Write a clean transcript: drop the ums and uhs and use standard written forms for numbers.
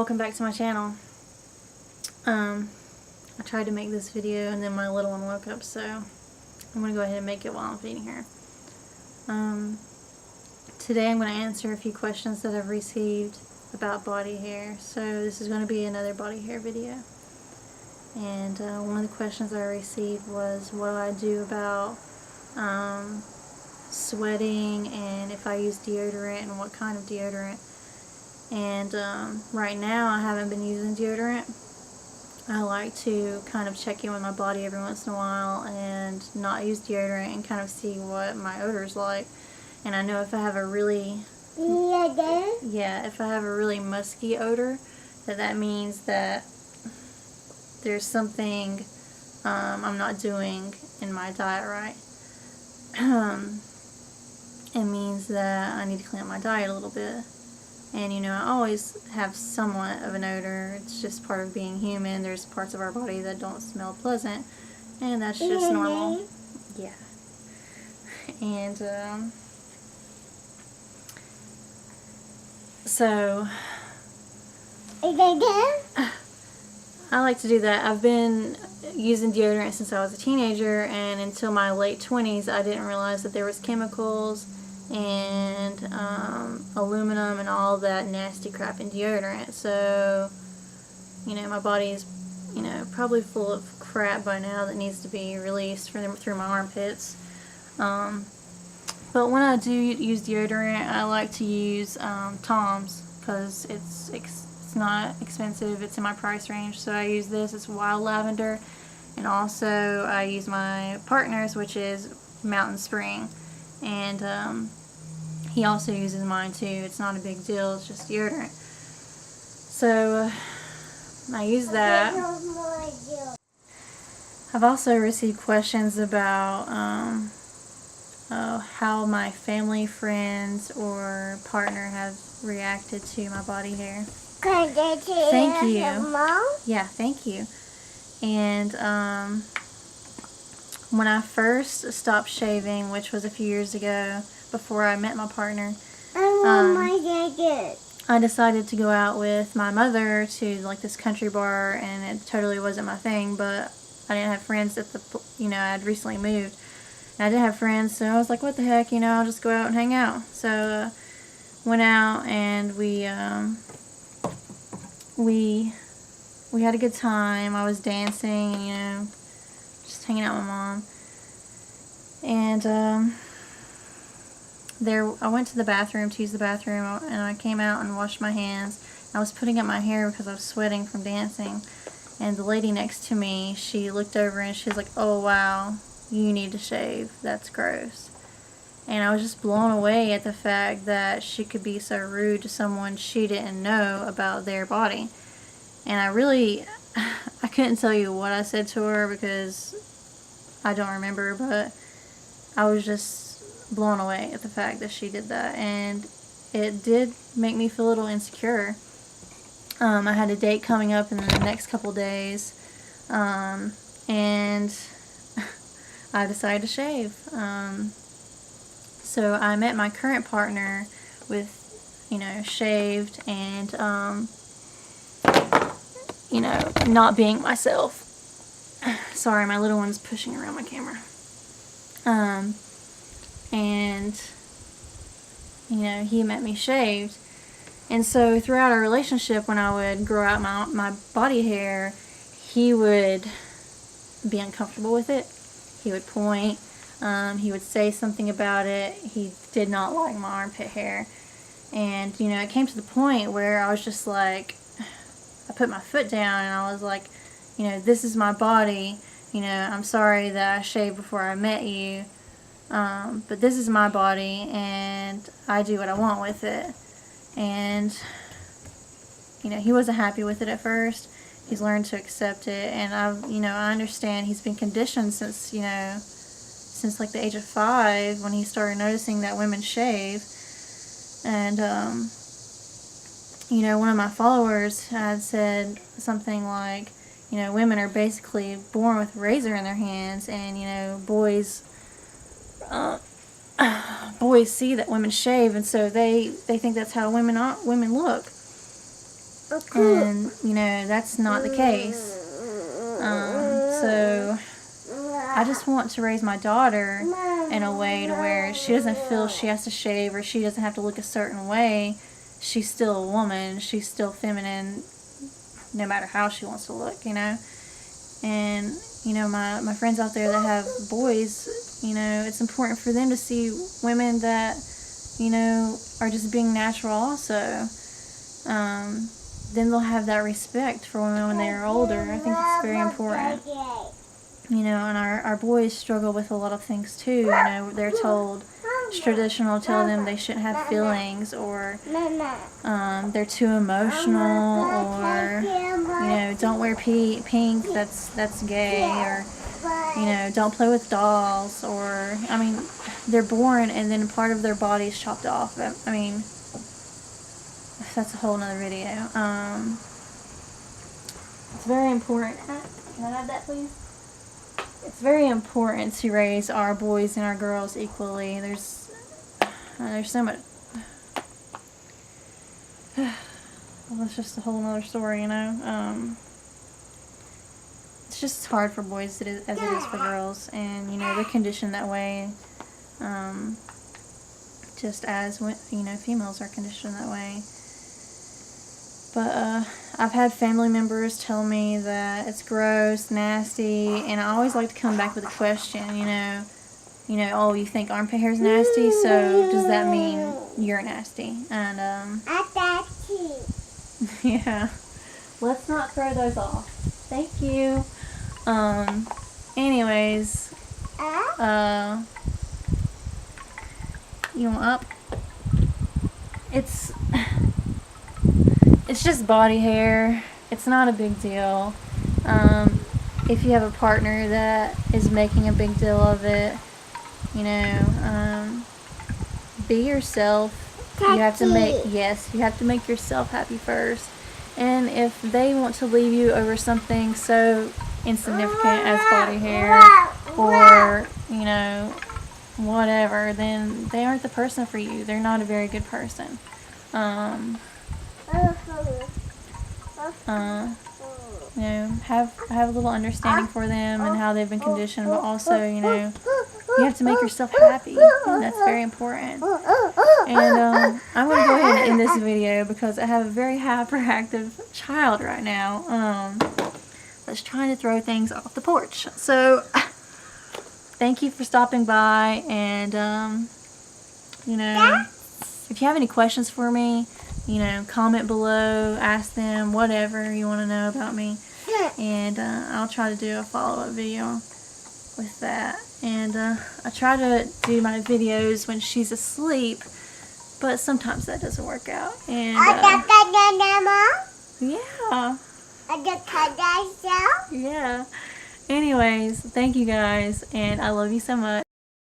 welcome back to my channel. I tried to make this video and then my little one woke up, so I'm going to go ahead and make it while I'm feeding her. Today I'm going to answer a few questions that I've received about body hair. So this is going to be another body hair video. And one of the questions I received was what do I do about sweating, and if I use deodorant and what kind of deodorant. And right now I haven't been using deodorant. I like to kind of check in with my body every once in a while and not use deodorant and kind of see what my odor's like. And I know if I have a really if I have a really musky odor, that means that there's something I'm not doing in my diet right. It means that I need to clean up my diet a little bit. And you know, I always have somewhat of an odor. It's just part of being human. There's parts of our body that don't smell pleasant, and that's just normal. Yeah. And so I like to do that. I've been using deodorant since I was a teenager, and until my late 20s I didn't realize that there was chemicals and aluminum and all that nasty crap in deodorant. So, you know, my body is, you know, probably full of crap by now that needs to be released through my armpits. But when I do use deodorant, I like to use Tom's, because it's not expensive. It's in my price range. So I use this. It's wild lavender, and also I use my partner's, which is Mountain Spring. And he also uses mine too. It's not a big deal, it's just deodorant. So I use that. I've also received questions about how my family, friends, or partner have reacted to my body hair. Thank you. Yeah, thank you. And when I first stopped shaving, which was a few years ago, before I met my partner, I decided to go out with my mother to like this country bar, and it totally wasn't my thing. But I didn't have friends at the, you know, I had recently moved, and I didn't have friends, so I was like, what the heck, you know, I'll just go out and hang out. So went out, and we had a good time. I was dancing, you know, just hanging out with my mom. And I went to the bathroom to use the bathroom, and I came out and washed my hands. I was putting up my hair because I was sweating from dancing, and the lady next to me, she looked over and she was like, oh wow, you need to shave, that's gross. And I was just blown away at the fact that she could be so rude to someone she didn't know about their body. And I couldn't tell you what I said to her because I don't remember, but I was just blown away at the fact that she did that, and it did make me feel a little insecure. I had a date coming up in the next couple days, and I decided to shave. So I met my current partner with, you know, shaved and, you know, not being myself. Sorry, my little one's pushing around my camera. And, you know, he met me shaved. And so throughout our relationship, when I would grow out my body hair, he would be uncomfortable with it. He would point. He would say something about it. He did not like my armpit hair. And, you know, it came to the point where I was just like, I put my foot down and I was like, you know, this is my body. You know, I'm sorry that I shaved before I met you. But this is my body, and I do what I want with it. And, you know, he wasn't happy with it at first. He's learned to accept it, and I understand he's been conditioned since, you know, since like the age of 5 when he started noticing that women shave. And, you know, one of my followers had said something like, you know, women are basically born with a razor in their hands, and, you know, boys see that women shave, and so they think that's how women look. And, you know, that's not the case. So I just want to raise my daughter in a way to where she doesn't feel she has to shave or she doesn't have to look a certain way. She's still a woman. She's still feminine no matter how she wants to look, you know. And, you know, my friends out there that have boys, you know, it's important for them to see women that, you know, are just being natural also. Then they'll have that respect for women when they're older. I think it's very important. You know, and our boys struggle with a lot of things too. You know, they're told, traditional tell them they shouldn't have feelings, or they're too emotional, or, you know, don't wear pink, that's gay, or, you know, don't play with dolls, or, I mean, they're born and then part of their body is chopped off. I mean, that's a whole nother video. It's very important. Can I have that, please? It's very important to raise our boys and our girls equally. There's so much. Well, that's just a whole nother story, you know. It's just as hard for boys as it is for girls, and you know they're conditioned that way. Just as, you know, females are conditioned that way. But I've had family members tell me that it's gross, nasty, and I always like to come back with a question, you know, oh, you think armpit hair is nasty, so does that mean you're nasty? And, yeah, let's not throw those off. Thank you. Anyways, you want up? It's just body hair. It's not a big deal. If you have a partner that is making a big deal of it, you know, be yourself. You have to make yourself happy first. And if they want to leave you over something so insignificant as body hair, or, you know, whatever, then they aren't the person for you. They're not a very good person. You know, have a little understanding for them and how they've been conditioned, but also, you know, you have to make yourself happy, and that's very important. And I'm going to go ahead and end this video because I have a very hyperactive child right now that's trying to throw things off the porch. So thank you for stopping by, and you know, if you have any questions for me, you know, comment below, ask them whatever you want to know about me, and I'll try to do a follow-up video with that. And I try to do my videos when she's asleep, but sometimes that doesn't work out. And yeah. Anyways, thank you guys, and I love you so much.